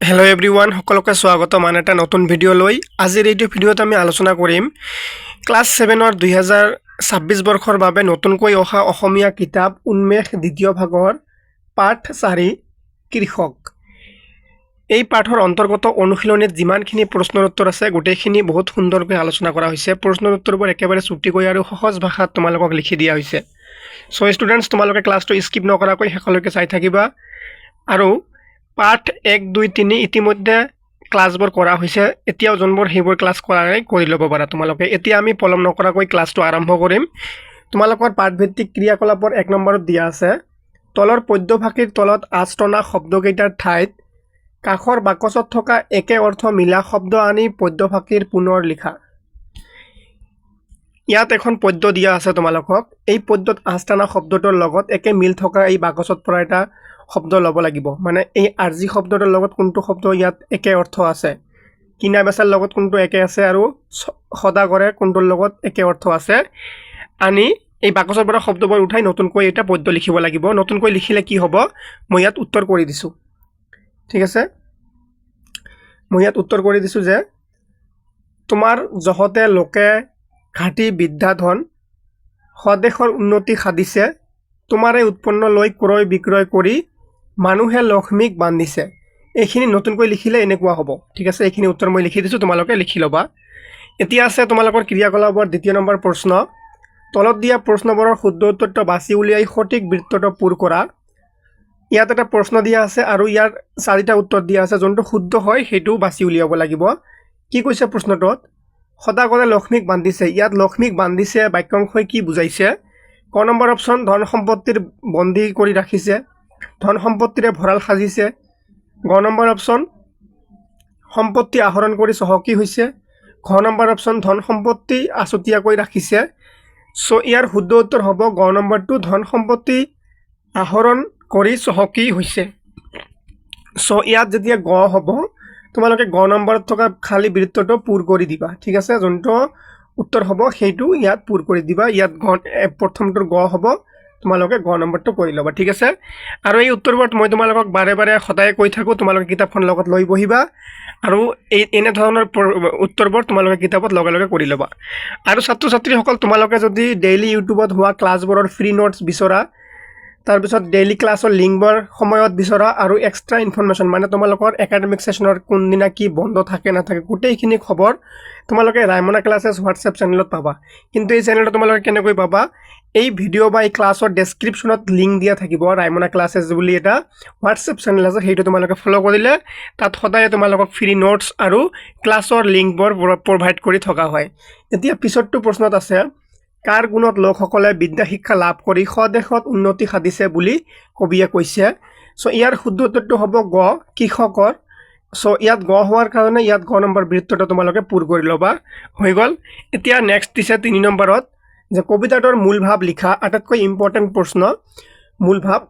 Hello everyone সকলকে স্বাগতম আন এটা নতুন ভিডিও লৈ আজিৰ এই ভিডিওত আমি আলোচনা কৰিম ক্লাস 7 ৰ 2026 বৰ্ষৰ বাবে নতুনকৈ অহা অসমীয়া কিতাপ উন্মেষ দ্বিতীয় ভাগৰ পাঠ 4 কৃষক এই পাঠৰ অন্তৰ্গত অনুশীলনীত যিমানখিনি প্ৰশ্নৰ উত্তৰ আছে গোটেইখিনি বহুত সুন্দৰকৈ আলোচনা কৰা হৈছে প্ৰশ্নৰ উত্তৰবোৰ একেবাৰে চুটিকৈ আৰু সহজ ভাষাত তোমালোকক লিখি দিয়া হৈছে সো ষ্টুডেন্টস তোমালোকে ক্লাসটো স্কিপ নকৰাকৈ শেষলৈকে চাই থাকিবা আৰু পাঠ 1 2 3 ইতিমধ্যে ক্লাসবোৰ কৰা হৈছে এতিয়াও জনবোৰ হেবোৰ ক্লাস কৰা নাই কৰি ল'ব পাৰা তোমালোকে এতিয়া আমি পলম নকৰাকৈ ক্লাসটো আৰম্ভ কৰিম তোমালোকৰ পাঠভিত্তিক ক্ৰিয়াকলাপৰ 1 নম্বৰত দিয়া আছে তলৰ পদ্যভাষীৰ তলত আস্তনা শব্দকেইটাৰ ঠাইত কাখৰ বাকচত থকা একে অৰ্থ মিলা শব্দ আনি পদ্যভাষীৰ পুনৰ লিখা ইয়াত এখন পদ্য দিয়া আছে তোমালোকক এই পদ্যত আস্তানা শব্দটোৰ লগত একে মিল থকা এই বাকচত পৰা এটা শব্দ লব লাগিব মানে এই আৰজি শব্দটোৰ লগত কোনটো শব্দ ইয়াত একে অৰ্থ আছে কিনা বেচাৰ লগত কোনটো একে আছে আৰু সদাগৰে কোনটোৰ লগত একে অৰ্থ আছে আনি এই বাকচৰ পৰা শব্দবোৰ উঠাই নতুনকৈ এটা পদ্য লিখিব লাগিব নতুনকৈ লিখিলে কি হ'ব মই ইয়াত উত্তৰ কৰি দিছো ঠিক আছে মই ইয়াত উত্তৰ কৰি দিছো যে তোমাৰ জহতে লোকে ঘাটি বিদ্যাধন স্বদেশৰ উন্নতি সাধিছে তোমাৰে উৎপন্ন লৈ ক্ৰয় বিক্ৰয় কৰি মানুহে লক্ষ্মীক বান্ধিছে এইখিনি নতুনকৈ লিখিলে এনেকুৱা হ'ব ঠিক আছে এইখিনি উত্তৰ মই লিখি দিছো তোমালোকে লিখি লবা এতিয়া আছে তোমালোকৰ ক্ৰিয়াকলাপৰ দ্বিতীয় নম্বৰ প্ৰশ্ন তলত দিয়া প্ৰশ্নবোৰৰ শুদ্ধ উত্তৰটো বাছি উলিয়াই সঠিক বৃত্তটো পূৰ কৰা ইয়াত এটা প্ৰশ্ন দিয়া আছে আৰু ইয়াৰ চাৰিটা উত্তৰ দিয়া আছে যোনটো শুদ্ধ হয় হেতু বাছি উলিয়াব লাগিব কি কৈছে প্ৰশ্নটোত সদাগৰে লক্ষ্মীক বান্ধিছে ইয়াত লক্ষ্মীক বান্ধিছে বাক্যাংশই কি বুজাইছে ক নম্বৰ অপচন ধন সম্পত্তিৰ বন্দী কৰি ৰাখিছে ধন সম্পত্তিৰে ভৰাল সাজিছে গ নম্বৰ অপচন সম্পত্তি আহৰণ কৰি চহকী হৈছে ঘ নম্বৰ অপচন ধন সম্পত্তি আছুতীয়াকৈ ৰাখিছে সো ইয়াৰ শুদ্ধ উত্তৰ হ'ব গ নম্বৰটো ধন সম্পত্তি আহৰণ কৰি চহকী হৈছে সো ইয়াত যেতিয়া গ হ'ব তোমালোকে গ নম্বৰত থকা খালি বৃত্তটো পূৰ কৰি দিবা ঠিক আছে যোনটো উত্তৰ হ'ব সেইটো ইয়াত পূৰ কৰি দিবা ইয়াত প্ৰথমটোৰ গ হ'ব তোমালোকে গ নম্বৰটো কৰি লবা ঠিক আছে আৰু এই উত্তৰবোৰ মই তোমালোকক বাৰে বাৰে সদায় কৈ থাকো তোমালোকে কিতাপখন লগত লৈ বহিবা আৰু এই এনে ধৰণৰ উত্তৰবোৰ তোমালোকে কিতাপত লগে লগে কৰি লবা আৰু ছাত্ৰ ছাত্ৰীসকল তোমালোকে যদি ডেইলি ইউটিউবত হোৱা ক্লাছবোৰৰ ফ্ৰী নোটছ বিচৰা তাৰ পিছত ডেইলি ক্লাছৰ লিংকবোৰ সময়ত বিচৰা আৰু এক্সট্ৰা ইনফৰমেশন মানে তোমালোকৰ একাডেমিক সেশনৰ কোন দিনা কি বন্ধ থাকে না থাকে গোটেইখিনি খবৰ তোমালোকে ৰাইমনা ক্লাছেছ হোৱাটছএপ চেনেলত পাবা কিন্তু এই চেনেলটো তোমালোকে কেনেকৈ পাবা এই ভিডিও বা এই ক্লাছৰ ডেসক্ৰিপচনত লিংক দিয়া থাকিব ৰাইমনা ক্লাছেছ বুলি এটা হোৱাটছএপ চেনেল আছে সেইটো তোমালোকে ফলো কৰিলে তাত সদায় তোমালোকক ফ্ৰী নোটছ আৰু ক্লাছৰ লিংকবোৰ প্ৰভাইড কৰি থকা হয় এতিয়া পিছৰটো প্ৰশ্নত আছে কাৰ গুণত লোকসকলে বিদ্যা শিক্ষা লাভ কৰি স্বদেশত উন্নতি সাধিছে বুলি কবিয়ে কৈছে সো ইয়াৰ শুদ্ধ উত্তৰটো হ'ব গ কৃষকৰ সো ইয়াত গ হোৱাৰ কাৰণে ইয়াত গ নম্বৰ বৃত্তটো তোমালোকে পূৰ কৰি লবা হৈ গল এতিয়া নেক্সট দিছে 3 নম্বৰত যে কবিতাটোৰ মূল ভাৱ লিখা আটাইতকৈ ইম্পৰ্টেন্ট প্ৰশ্ন মূল ভাৱ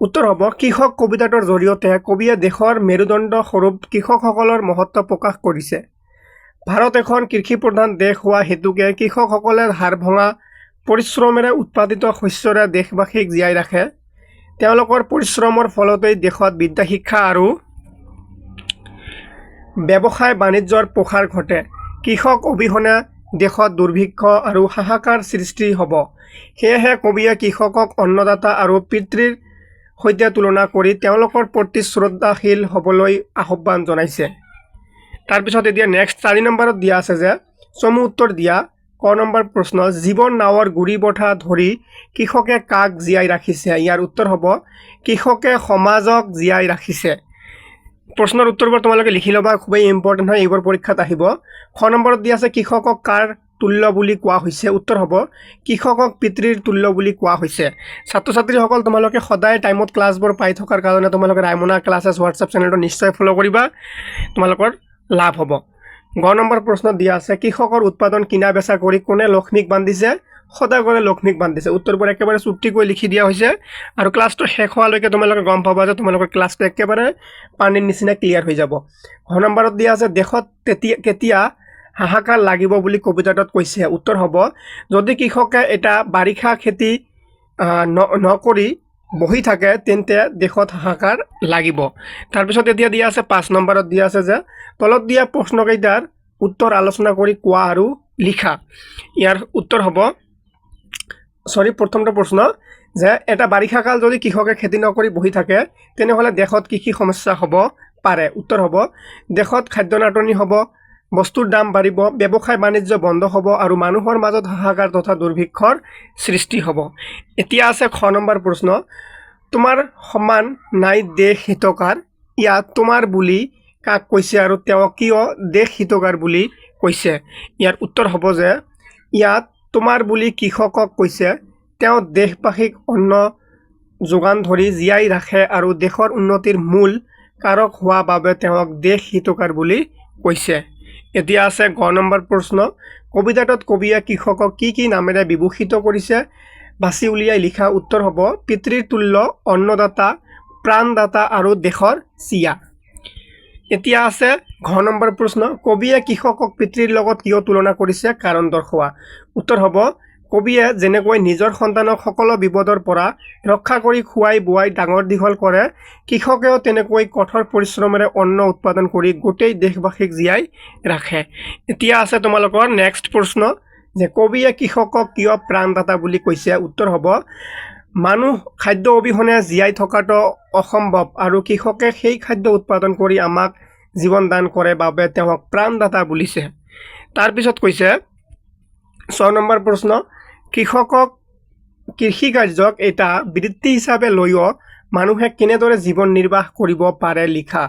উত্তৰ হ'ব কৃষক কবিতাটোৰ জৰিয়তে কবিয়ে দেশৰ মেৰুদণ্ড স্বৰূপ কৃষকসকলৰ মহত্ব প্ৰকাশ কৰিছে ভাৰত এখন কৃষি প্ৰধান দেশ হোৱা হেতুকে কৃষকসকলে হাড় ভঙা পৰিশ্ৰমেৰে উৎপাদিত শস্যৰে দেশবাসীক জীয়াই ৰাখে তেওঁলোকৰ পৰিশ্ৰমৰ ফলতেই দেশত বিদ্যা শিক্ষা আৰু ব্যৱসায় বাণিজ্যৰ প্ৰসাৰ ঘটে কৃষক অবিহনে দেশত দুৰ্ভিক্ষ আৰু হাহাকাৰ সৃষ্টি হ'ব সেয়েহে কবিয়ে কৃষকক অন্নদাতা আৰু পিতৃৰ সৈতে তুলনা কৰি তেওঁলোকৰ প্ৰতি শ্ৰদ্ধাশীল হ'বলৈ আহ্বান জনাইছে তাৰ পিছত এতিয়া নেক্সট 4 নম্বৰত দিয়া আছে যে চমু উত্তৰ দিয়া ক নম্বৰ প্ৰশ্ন জীৱন নাৱৰ গুৰি বঠা ধৰি কৃষকে কাক জীয়াই ৰাখিছে ইয়াৰ উত্তৰ হ'ব কৃষকে সমাজক জীয়াই ৰাখিছে প্ৰশ্নৰ উত্তৰবোৰ তোমালোকে লিখি লবা খুবই ইম্পৰ্টেন্ট হয় এইবোৰ পৰীক্ষাত আহিব খ নম্বৰত দিয়া আছে কৃষকক কাৰ তুল্য বুলি কোৱা হৈছে উত্তৰ হ'ব কৃষকক পিতৃৰ তুল্য বুলি কোৱা হৈছে ছাত্ৰ ছাত্ৰীসকল তোমালোকে সদায় টাইমত ক্লাছবোৰ পাই থকাৰ কাৰণে তোমালোকে ৰাইমনা ক্লাছেছ হোৱাটছএপ চেনেলটো নিশ্চয় ফলো কৰিবা তোমালোকৰ লাভ হ'ব গ নম্বৰ প্ৰশ্নত দিয়া আছে কৃষকৰ উৎপাদন কিনা বেচা কৰি কোনে লক্ষ্মীক বান্ধিছে সদাগৰে লক্ষ্মীক বান্ধিছে উত্তৰবোৰ একেবাৰে চুটিকৈ লিখি দিয়া হৈছে আৰু ক্লাছটো শেষ হোৱালৈকে তোমালোকে গম পাবা যে তোমালোকৰ ক্লাছটো একেবাৰে পানীৰ নিচিনা ক্লিয়াৰ হৈ যাব ঘ নম্বৰত দিয়া আছে দেশত কেতিয়া হাহাকাৰ লাগিব বুলি কবিতাটোত কৈছে উত্তৰ হ'ব যদি কৃষকে এটা বাৰিষা খেতি নকৰি বহি থাকে তেন্তে দেশত হাহাকাৰ লাগিব। তাৰপিছত এতিয়া দিয়া আছে 5 নম্বৰত দিয়া আছে যে তলত দিয়া প্ৰশ্নকেইটাৰ উত্তৰ আলোচনা কৰি কোৱা আৰু লিখা। ইয়াৰ উত্তৰ হ'ব প্ৰথমটো প্ৰশ্ন যে এটা বাৰিষা কাল যদি কৃষকে খেতি নকৰি বহি থাকে তেনেহ'লে দেশত কি সমস্যা হ'ব পাৰে। উত্তৰ হ'ব দেশত খাদ্য নাটনি হ'ব, বস্তুৰ দাম বাঢ়িব, ব্যৱসায় বাণিজ্য বন্ধ হ'ব আৰু মানুহৰ মাজত হাহাকাৰ তথা দুৰ্ভিক্ষৰ সৃষ্টি হ'ব। এতিয়া আছে খ নম্বৰ প্ৰশ্ন, তোমাৰ সমান নাই দেশ হিতকাৰ, ইয়াত তোমাৰ বুলি কাক কৈছে আৰু তেওঁ কিয় দেশ হিতকাৰ বুলি কৈছে। ইয়াৰ উত্তৰ হ'ব যে ইয়াত তোমাৰ বুলি কৃষকক কৈছে, তেওঁ দেশবাসীক অন্ন যোগান ধৰি জীয়াই ৰাখে আৰু দেশৰ উন্নতিৰ মূল কাৰক হোৱা বাবে তেওঁক দেশ হিতকাৰ বুলি কৈছে। এতিয়া আছে গ নম্বৰ প্ৰশ্ন, কবিতাটোত কবিয়ে কৃষকক কি নামেৰে বিভূষিত কৰিছে, বাছি উলিয়াই লিখা। উত্তৰ হ'ব পিতৃৰ তুল্য, অন্নদাতা, প্ৰাণদাতা আৰু দেশৰ চিয়া। এতিয়া আছে ঘ নম্বৰ প্ৰশ্ন, কবিয়ে কৃষকক পিতৃৰ লগত কিয় তুলনা কৰিছে, কাৰণ দৰ্শোৱা। উত্তৰ হ'ব কবিয়ে যেনেকৈ নিজৰ সন্তানক সকলো বিপদৰ পৰা ৰক্ষা কৰি খুৱাই বোৱাই ডাঙৰ দীঘল কৰে, কৃষকেও তেনেকৈ কঠোৰ পৰিশ্ৰমেৰে অন্ন উৎপাদন কৰি গোটেই দেশবাসীক জীয়াই ৰাখে। এতিয়া আছে তোমালোকৰ নেক্সট প্ৰশ্ন যে কবিয়ে কৃষকক কিয় প্ৰাণদাতা বুলি কৈছে। উত্তৰ হ'ব মানুহ খাদ্য অবিহনে জীয়াই থকাটো অসম্ভৱ আৰু কৃষকে সেই খাদ্য উৎপাদন কৰি আমাক জীৱন দান কৰে বাবে তেওঁক প্ৰাণদাতা বুলিছে। তাৰপিছত কৈছে 6 নম্বৰ প্ৰশ্ন, কৃষকক কৃষি কাৰ্যক এটা বৃত্তি হিচাপে লৈও মানুহে কেনেদৰে জীৱন নিৰ্বাহ কৰিব পাৰে লিখা।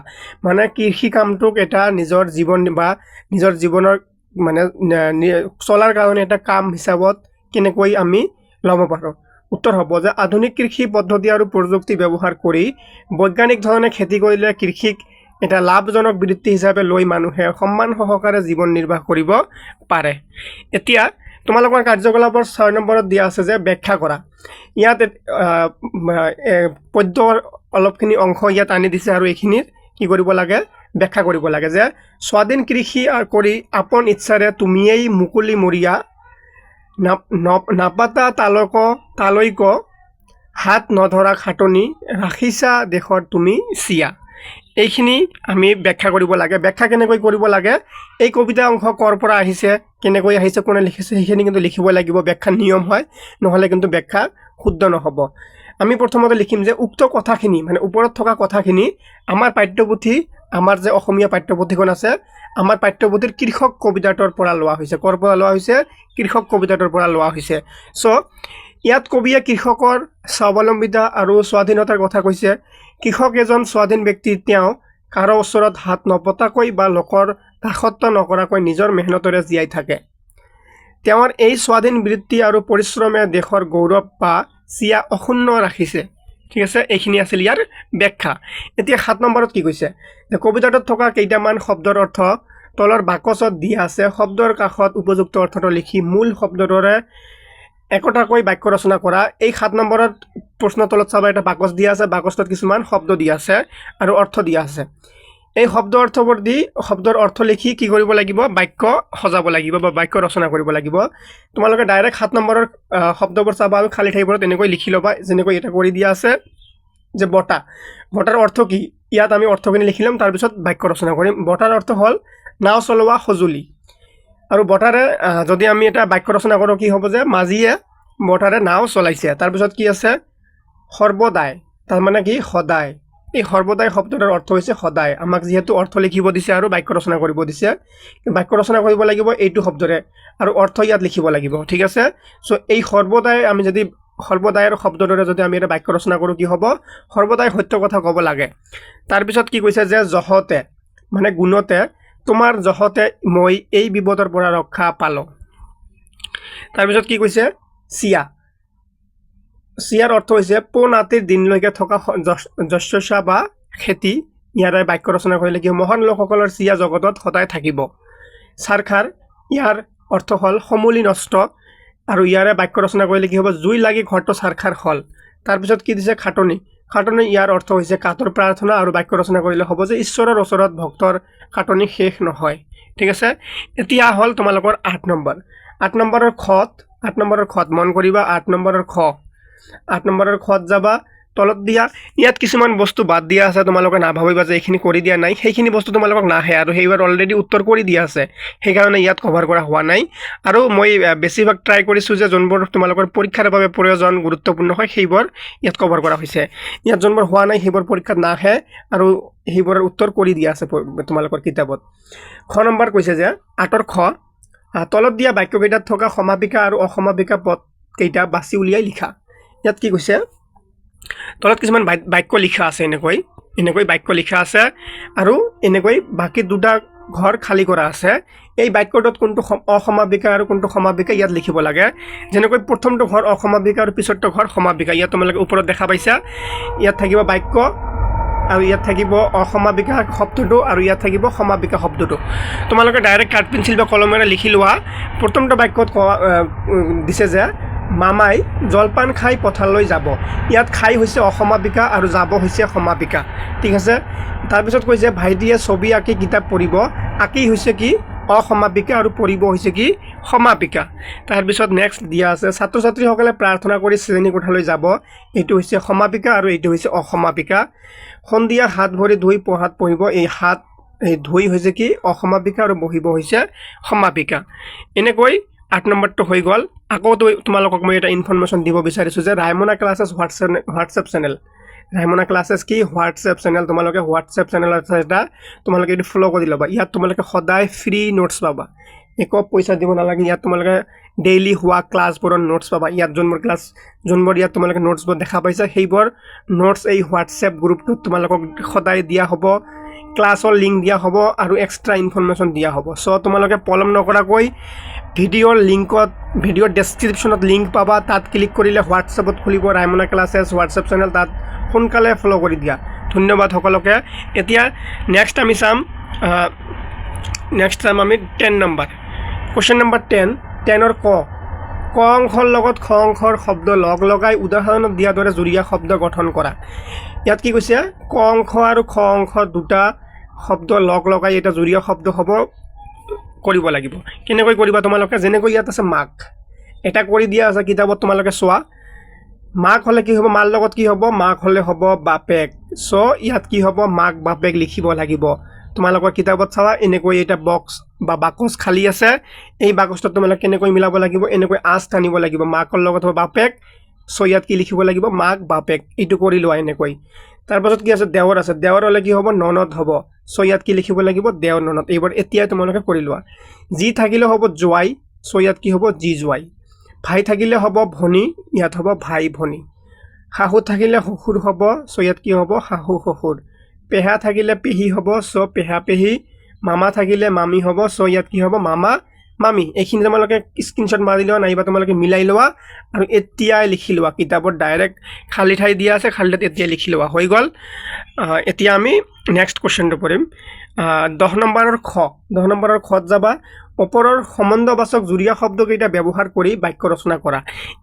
মানে কৃষি কামটোক এটা নিজৰ জীৱন বা নিজৰ জীৱনৰ মানে চলাৰ কাৰণে এটা কাম হিচাপত কেনেকৈ আমি ল'ব পাৰোঁ। উত্তৰ হ'ব যে আধুনিক কৃষি পদ্ধতি আৰু প্ৰযুক্তি ব্যৱহাৰ কৰি বৈজ্ঞানিক ধৰণে খেতি কৰিলে কৃষিক এটা লাভজনক বৃত্তি হিচাপে লৈ মানুহে সন্মান সহকাৰে জীৱন নিৰ্বাহ কৰিব পাৰে। এতিয়া তোমালোকৰ কাৰ্যকলাপৰ 6 নম্বৰত দিয়া আছে যে ব্যাখ্যা কৰা। ইয়াত পদ্যৰ অলপখিনি অংশ ইয়াত আনি দিছে আৰু এইখিনিৰ কি কৰিব লাগে, ব্যাখ্যা কৰিব লাগে যে স্বাধীন কৃষি কৰি আপন ইচ্ছাৰে তুমিয়েই মুকলি মৰিয়া, নাপাতা তালৈক হাত নধৰা খাটনি, ৰাখিছা দেশৰ তুমি চিয়া। এইখিনি আমি ব্যাখ্যা কৰিব লাগে। ব্যাখ্যা কেনেকৈ কৰিব লাগে, এই কবিতা অংশ ক'ৰ পৰা আহিছে, কেনেকৈ আহিছে, কোনে লিখিছে, সেইখিনি কিন্তু লিখিব লাগিব। ব্যাখ্যা নিয়ম হয়, নহ'লে কিন্তু ব্যাখ্যা শুদ্ধ নহ'ব। আমি প্ৰথমতে লিখিম যে উক্ত কথাখিনি মানে ওপৰত থকা কথাখিনি আমাৰ পাঠ্যপুথি, আমাৰ যে অসমীয়া পাঠ্যপুথিখন আছে, আমাৰ পাঠ্যপুথিৰ কৃষক কবিতাটোৰ পৰা লোৱা হৈছে। ক'ৰ পৰা লোৱা হৈছে, কৃষক কবিতাটোৰ পৰা লোৱা হৈছে। ইয়াত কবিয়ে কৃষকৰ স্বাৱলম্বিতা আৰু স্বাধীনতাৰ কথা কৈছে। কৃষক এজন স্বাধীন ব্যক্তি, তেওঁ কাৰো ওচৰত হাত নপতাকৈ বা লোকৰ দাসত্ব নকৰাকৈ নিজৰ মেহনতেৰে জীয়াই থাকে। তেওঁৰ এই স্বাধীন বৃত্তি আৰু পৰিশ্ৰমে দেশৰ গৌৰৱ বা চিয়া অক্ষুণ্ণ ৰাখিছে। ঠিক আছে, এইখিনি আছিল ইয়াৰ ব্যাখ্যা। এতিয়া 7 নম্বৰত কি কৈছে যে কবিতাটোত থকা কেইটামান শব্দৰ অৰ্থ তলৰ বাকচত দিয়া আছে, শব্দৰ কাষত উপযুক্ত অৰ্থটো লিখি মূল শব্দটোৰে একোটাকৈ বাক্য ৰচনা কৰা। এই 7 নম্বৰত প্ৰশ্ন তলত চাবা এটা বাকচ দিয়া আছে, বাকচটোত কিছুমান শব্দ দিয়া আছে আৰু অৰ্থ দিয়া আছে। এই শব্দৰ অৰ্থ লিখি কি কৰিব লাগিব, বাক্য সজাব লাগিব বা বাক্য ৰচনা কৰিব লাগিব। তোমালোকে ডাইৰেক্ট 7 নম্বৰৰ শব্দবোৰ চাবা আৰু খালী ঠাইবোৰত এনেকৈ লিখি ল'বা, যেনেকৈ এটা কৰি দিয়া আছে যে বঁটা। বঁটাৰ অৰ্থ কি, ইয়াত আমি অৰ্থখিনি লিখি ল'ম, তাৰপিছত বাক্য ৰচনা কৰিম। বঁটাৰ অৰ্থ হ'ল নাও চলোৱা সঁজুলি। আৰু বঁটাৰে যদি আমি এটা বাক্য ৰচনা কৰোঁ কি হ'ব যে মাঝিয়ে বঁটাৰে নাও চলাইছে। তাৰপিছত কি আছে সৰ্বদাই, তাৰমানে কি সদায়। এই সৰ্বদাই শব্দটোৰ অৰ্থ হৈছে সদায়। আমাক যিহেতু অৰ্থ লিখিব দিছে আৰু বাক্য ৰচনা কৰিব দিছে, বাক্য ৰচনা কৰিব লাগিব এইটো শব্দৰে আৰু অৰ্থ ইয়াত লিখিব লাগিব। ঠিক আছে, এই সৰ্বদাই আমি যদি সৰ্বদায়ৰ শব্দটোৰে যদি আমি এটা বাক্য ৰচনা কৰোঁ কি হ'ব, সৰ্বদাই সত্য কথা ক'ব লাগে। তাৰপিছত কি কৈছে যে জহতে মানে গুণতে, তোমাৰ জহতে মই এই বিপদৰ পৰা ৰক্ষা পালোঁ। তাৰপিছত কি কৈছে চিয়া। চিয়াৰ অৰ্থ হৈছে পোনাতিৰ দিনলৈকে থকা শস্য বা খেতি। ইয়াৰে বাক্য ৰচনা কৰিলে কি মহান লোকসকলৰ চিয়া জগতত সদায় থাকিব। চাৰখাৰ, ইয়াৰ অৰ্থ হ'ল সমূলি নষ্ট আৰু ইয়াৰে বাক্য ৰচনা কৰিলে কি হ'ব জুই লাগি ঘৰটো চাৰখাৰ হ'ল। তাৰপিছত কি দিছে খাটনি। খাটনি ইয়াৰ অৰ্থ হৈছে কাতৰ প্ৰাৰ্থনা আৰু বাক্য ৰচনা কৰিলে হ'ব যে ঈশ্বৰৰ ওচৰত ভক্তৰ খাটনি শেষ নহয়। ঠিক আছে, এতিয়া হ'ল তোমালোকৰ 8 নম্বৰ। 8 নম্বৰৰ খত মন কৰিবা। 8 নম্বৰৰ খ 8 নম্বৰৰ খত যাবা তলত দিয়া ইয়াত কিছুমান বস্তু বাদ দিয়া আছে তোমালোকে নাভাবিবা যে এইখিনি কৰি দিয়া নাই সেইখিনি বস্তু তোমালোকক নাহে আৰু সেইবাৰ অলৰেডি উত্তৰ কৰি দিয়া আছে সেইকাৰণে ইয়াত কভাৰ কৰা হোৱা নাই আৰু মই বেছিভাগ ট্ৰাই কৰিছোঁ যে যোনবোৰ তোমালোকৰ পৰীক্ষাৰ বাবে প্ৰয়োজন গুৰুত্বপূৰ্ণ হয় সেইবোৰ ইয়াত কভাৰ কৰা হৈছে ইয়াত যোনবোৰ হোৱা নাই সেইবোৰ পৰীক্ষাত নাহে আৰু সেইবোৰৰ উত্তৰ কৰি দিয়া আছে তোমালোকৰ কিতাপত খ নম্বৰ কৈছে যে 8ৰ খ তলত দিয়া বাক্যকেইটাত থকা সমাপিকা আৰু অসমাপিকা পদ কেইটা বাছি উলিয়াই লিখা ইয়াত কি কৈছে তলত কিছুমান বাক্য লিখা আছে এনেকৈ বাক্য লিখা আছে আৰু এনেকৈ বাকি দুটা ঘৰ খালী কৰা আছে এই বাক্যটোত কোনটো অসমাপিকা আৰু কোনটো সমাপিকা ইয়াত লিখিব লাগে যেনেকৈ প্ৰথমটো ঘৰ অসমাপিকা আৰু পিছৰটো ঘৰ সমাপিকা ইয়াত তোমালোকে ওপৰত দেখা পাইছা ইয়াত থাকিব বাক্য আৰু ইয়াত থাকিব অসমাপিকা শব্দটো আৰু ইয়াত থাকিব সমাপিকা শব্দটো তোমালোকে ডাইৰেক্ট কাঠ পেঞ্চিল বা কলমেৰে লিখি লোৱা প্ৰথমটো বাক্যত দিছে যে মামাই জলপান খাই পথাৰলৈ যাব ইয়াত খাই হৈছে অসমাপিকা আৰু যাব হৈছে সমাপিকা ঠিক আছে তাৰপিছত কৈছে ভাইটিয়ে ছবি আঁকি কিতাপ পঢ়িব আঁকি হৈছে কি অসমাপিকা আৰু পঢ়িব হৈছে কি সমাপিকা তাৰপিছত নেক্সট দিয়া আছে ছাত্ৰ ছাত্ৰীসকলে প্ৰাৰ্থনা কৰি শ্ৰেণী কোঠালৈ যাব এইটো হৈছে সমাপিকা আৰু এইটো হৈছে অসমাপিকা সন্ধিয়া হাত ভৰি ধুই পঢ়াত পঢ়িব এই হাত ধুই হৈছে কি অসমাপিকা আৰু বহিব হৈছে সমাপিকা এনেকৈ 8 নম্বৰটো হৈ গ'ল আকৌ তোমালোকক মই এটা ইনফৰমেশ্যন দিব বিচাৰিছোঁ যে Raimona classes WhatsApp channel Raimona classes কি হোৱাটছএপ চেনেল তোমালোকে হোৱাটছএপ চেনেল আছে এটা তোমালোকে এইটো ফ'ল' কৰি ল'বা ইয়াত তোমালোকে সদায় ফ্ৰী নোটছ পাবা একো পইচা দিব নালাগে ইয়াত তোমালোকে ডেইলি হোৱা ক্লাছবোৰৰ নোটছ পাবা ইয়াত যোনবোৰ ইয়াত তোমালোকে নোটছবোৰ দেখা পাইছা সেইবোৰ নোটছ এই হোৱাটছএপ গ্ৰুপটোত তোমালোকক সদায় দিয়া হ'ব ক্লাছৰ লিংক দিয়া হ'ব আৰু এক্সট্ৰা ইনফৰমেশ্যন দিয়া হ'ব চ' তোমালোকে পলম নকৰাকৈ ভিডিঅ'ৰ ডেছক্ৰিপশ্যনত লিংক পাবা তাত ক্লিক কৰিলে হোৱাটছএপত খুলিব ৰাইমনা ক্লাছেছ হোৱাটছএপ চেনেল তাত সোনকালে ফ'ল' কৰি দিয়া ধন্যবাদ সকলোকে এতিয়া নেক্সট আমি চাম নেক্সট টাইম আমি 10 নম্বৰ কুৱেশ্যন নম্বৰ 10ৰ ক অংশৰ লগত খ অংশৰ শব্দ লগাই উদাহৰণত দিয়াৰ দৰে জুৰীয়া শব্দ গঠন কৰা ইয়াত কি কৈছে ক অংশ আৰু খ অংশ দুটা শব্দ লগাই এটা জুৰীয়া শব্দ হ'ব কৰিব লাগিব কেনেকৈ কৰিবা তোমালোকে যেনেকৈ ইয়াত আছে মাক এটা কৰি দিয়া আছে কিতাপত তোমালোকে চোৱা মাক হ'লে কি হ'ব মাৰ লগত কি হ'ব মাক হ'লে হ'ব বাপেক চ' ইয়াত কি হ'ব মাক বাপেক লিখিব লাগিব তোমালোকৰ কিতাপত চাবা এনেকৈ এটা বক্স বা বাকচ খালী আছে এই বাকচটো তোমালোকে কেনেকৈ মিলাব লাগিব এনেকৈ আঁচ টানিব লাগিব মাকৰ লগত হ'ব বাপেক চ' ইয়াত কি লিখিব লাগিব মাক বাপেক এইটো কৰি লোৱা এনেকৈ তাৰপাছত কি আছে দেৱৰ আছে দেৱৰ হ'লে কি হ'ব ননদ হ'ব চ' ইয়াত কি লিখিব লাগিব দেৱ ননদ এইবোৰ এতিয়া তোমালোকে কৰি লোৱা যি থাকিলে হ'ব জোৱাই চ' ইয়াত কি হ'ব জি জোৱাই ভাই থাকিলে হ'ব ভনী ইয়াত হ'ব ভাই ভনী শাহু থাকিলে শ্বশুৰ হ'ব চ' ইয়াত কি হ'ব শাহু শ্বশুৰ পেহা থাকিলে পেহী হ'ব চ' পেহা পেহী মামা থাকিলে মামী হ'ব চ' ইয়াত কি হ'ব মামা মামী এইখিনি তোমালোকে স্ক্ৰীনশ্বট মাৰি লোৱা নাইবা তোমালোকে মিলাই লোৱা আৰু এতিয়াই লিখি লোৱা কিতাপত ডাইৰেক্ট খালী ঠাই দিয়া আছে খালী ঠাইত এতিয়া লিখি লোৱা হৈ গ'ল এতিয়া আমি নেক্সট কুৱেশ্যনটো পঢ়িম 10 নম্বৰৰ খত যাবা ওপৰৰ সম্বন্ধবাচক জুৰীয়া শব্দকেইটা ব্যৱহাৰ কৰি বাক্য ৰচনা কৰা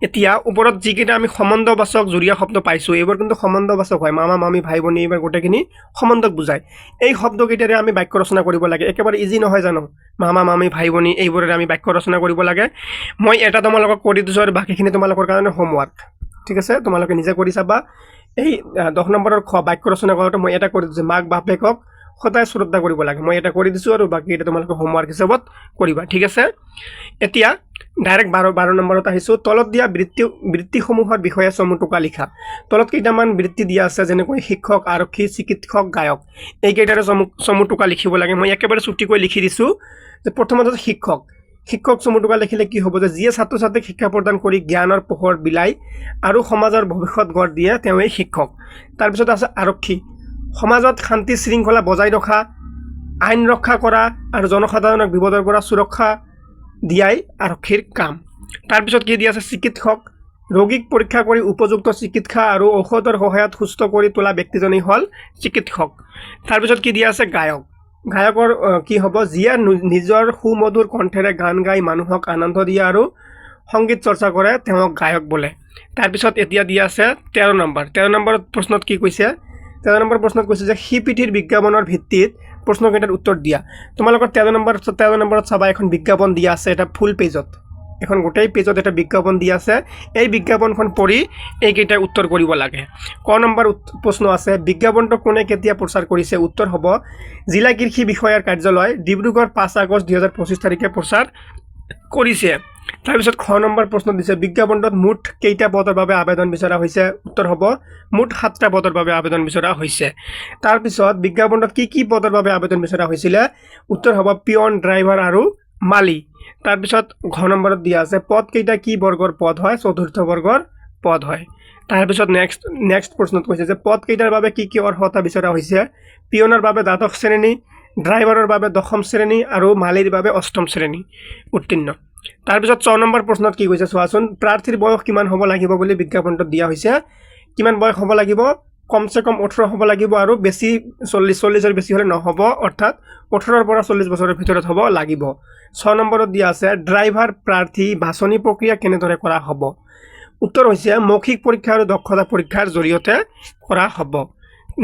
এতিয়া ওপৰত যিকেইটা আমি সম্বন্ধবাচক জুৰীয়া শব্দ পাইছোঁ এইবোৰ কিন্তু সম্বন্ধবাচক হয় মামা মামী ভাই ভনী এইবোৰ গোটেইখিনি সম্বন্ধক বুজায় এই শব্দকেইটাৰে আমি বাক্য ৰচনা কৰিব লাগে একেবাৰে ইজি নহয় জানো মামা মামী ভাই ভনী এইবোৰেৰে আমি বাক্য ৰচনা কৰিব লাগে মই এটা তোমালোকক কৰি দিছোঁ আৰু বাকীখিনি তোমালোকৰ কাৰণে হোমৱৰ্ক ঠিক আছে তোমালোকে নিজে কৰি চাবা এই 10 নম্বৰৰ বাক্য ৰচনা কৰোঁতে মই এটা কৰি দিছোঁ মাক বাপেকক সদায় শ্ৰদ্ধা কৰিব লাগে মই এটা কৰি দিছোঁ আৰু বাকী এটা তোমালোকে হোমৱৰ্ক হিচাপত কৰিবা ঠিক আছে এতিয়া ডাইৰেক্ট 12 নম্বৰত আহিছোঁ তলত দিয়া বৃত্তিসমূহৰ বিষয়ে চমুটোকা লিখা তলত কেইটামান বৃত্তি দিয়া আছে যেনেকৈ শিক্ষক আৰক্ষী চিকিৎসক গায়ক এইকেইটাৰে চমুটোকা লিখিব লাগে মই একেবাৰে চুটিকৈ লিখি দিছোঁ যে প্ৰথমতে শিক্ষক চমুটোকা লিখিলে কি হ'ব যে যিয়ে ছাত্ৰ ছাত্ৰীক শিক্ষা প্ৰদান কৰি জ্ঞানৰ পোহৰ বিলাই আৰু সমাজৰ ভৱিষ্যত গঢ় দিয়ে তেওঁৱেই শিক্ষক তাৰপিছত আছে আৰক্ষী সমাজত শান্তি শৃংখলা বজাই ৰখা আইন ৰক্ষা কৰা আৰু জনসাধাৰণক বিপদৰ পৰা সুৰক্ষা দিয়াই আৰক্ষীৰ কাম তাৰপিছত কি দিয়া আছে চিকিৎসক ৰোগীক পৰীক্ষা কৰি উপযুক্ত চিকিৎসা আৰু ঔষধৰ সহায়ত সুস্থ কৰি তোলা ব্যক্তিজনেই হ'ল চিকিৎসক তাৰপিছত কি দিয়া আছে গায়কৰ কি হ'ব যিয়ে নিজৰ সুমধুৰ কণ্ঠেৰে গান গাই মানুহক আনন্দ দিয়ে আৰু সংগীত চৰ্চা কৰে তেওঁক গায়ক বোলে তাৰপিছত এতিয়া দিয়া আছে 13 নম্বৰত প্ৰশ্নত কি কৈছে 13 নম্বৰ প্ৰশ্নত কৈছে যে সি পিঠিৰ বিজ্ঞাপনৰ ভিত্তিত প্ৰশ্নকেইটাৰ উত্তৰ দিয়া তোমালোকৰ 13 নম্বৰত চাবা এখন বিজ্ঞাপন দিয়া আছে এটা ফুল পেজত এখন গোটেই পেজত এটা বিজ্ঞাপন দি আছে এই বিজ্ঞাপনখন পঢ়ি এইকেইটা উত্তৰ কৰিব লাগে ক নম্বৰ প্ৰশ্ন আছে বিজ্ঞাপনটো কোনে কেতিয়া প্ৰচাৰ কৰিছে উত্তৰ হ'ব জিলা কৃষি বিষয়াৰ কাৰ্যালয় ডিব্ৰুগড় 5 আগষ্ট 2025 তাৰিখে প্ৰচাৰ কৰিছে তাৰপিছত খ নম্বৰ প্ৰশ্ন দিছে বিজ্ঞাপনটোত মুঠ কেইটা পদৰ বাবে আবেদন বিচৰা হৈছে উত্তৰ হ'ব মুঠ 7টা পদৰ বাবে আবেদন বিচৰা হৈছে তাৰপিছত বিজ্ঞাপনটোত কি পদৰ বাবে আবেদন বিচৰা হৈছিল উত্তৰ হ'ব পিয়ন ড্ৰাইভাৰ আৰু মালি তাৰপিছত ঘ নম্বৰত দিয়া আছে পদ কেইটা কি বৰ্গৰ পদ হয় চতুৰ্থ বৰ্গৰ পদ হয় তাৰপিছত নেক্সট প্ৰশ্নত কৈছে যে পদ কেইটাৰ বাবে কি অৰ্হতা বিচৰা হৈছে পিয়নৰ বাবে দ্বাদশ শ্ৰেণী ড্ৰাইভাৰৰ বাবে দশম শ্ৰেণী আৰু মালিৰ বাবে অষ্টম শ্ৰেণী উত্তীৰ্ণ তাৰপিছত 6 নম্বৰ প্ৰশ্নত কি কৈছে চোৱাচোন প্ৰাৰ্থীৰ বয়স কিমান হ'ব লাগিব বুলি বিজ্ঞাপনটোত দিয়া হৈছে কিমান বয়স হ'ব লাগিব কমসে কম 18 হ'ব লাগিব আৰু বেছি 40 বেছি হলে নহব অৰ্থাৎ 18 পৰা 40 বছৰৰ ভিতৰত হ'ব লাগিব 6 নম্বৰত দিয়া আছে ড্ৰাইভাৰ প্ৰাৰ্থী বাছনি প্ৰক্ৰিয়া কেনেদৰে কৰা হ'ব উত্তৰ হৈছে মৌখিক পৰীক্ষা আৰু দক্ষতা পৰীক্ষাৰ জৰিয়তে কৰা হ'ব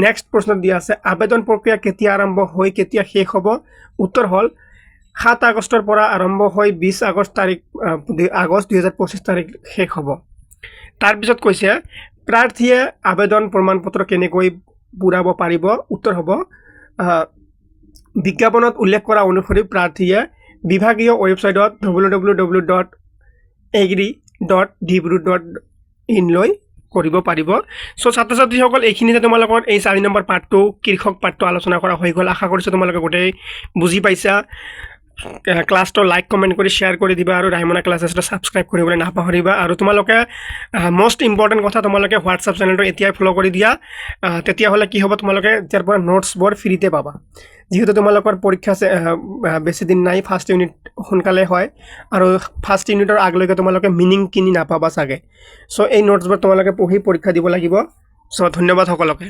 নেক্সট প্ৰশ্নত দিয়া আছে আবেদন প্ৰক্ৰিয়া কেতিয়া আৰম্ভ হৈ কেতিয়া শেষ হ'ব উত্তৰ হ'ল 7 আগষ্টৰ পৰা আৰম্ভ হৈ 20 আগষ্ট 2025 তাৰিখ শেষ হ'ব তাৰপিছত কৈছে প্ৰাৰ্থীয়ে আবেদন প্ৰমাণপত্ৰ কেনেকৈ পূৰাব পাৰিব উত্তৰ হ'ব বিজ্ঞাপনত উল্লেখ কৰা অনুসৰি প্ৰাৰ্থীয়ে বিভাগীয় ৱেবছাইটত www.agri.dibru.in লৈ কৰিব পাৰিব সো ছাত্ৰ ছাত্ৰীসকল এইখিনিতে তোমালোকৰ এই 4 নম্বৰ পাৰ্টটো কৃষক পাৰ্টটো আলোচনা কৰা হৈ গ'ল আশা কৰিছো তোমালোকে গোটেই বুজি পাইছা ক্লাসটো লাইক কমেন্ট কৰি শেয়াৰ কৰি দিবা আৰু ৰাইমনা ক্লাसेছটো সাবস্ক্ৰাইব কৰিবলৈ নাপাহৰিবা আৰু তোমালোকে মোস্ট ইম্পৰ্টেন্ট কথা তোমালোকে হোৱাটসঅ্যাপ চেনেলটো এতিয়াই ফলো কৰি দিয়া তেতিয়া হলে কি হ'ব তোমালোকে ইয়াৰ পৰা নোটছ বৰ ফ্ৰীতে পাবা যেহেতু তোমালোকৰ পৰীক্ষা বেছি দিন নাই ফাৰ্স্ট ইউনিট সোনকালে হয় আৰু ফাৰ্স্ট ইউনিটৰ আগলৈকে তোমালোকে মিনিং কিনি নাপাবা চাগে সো এই নোটছবোৰ তোমালোকে পঢ়ি পৰীক্ষা দিব লাগিব সো ধন্যবাদ সকলোকে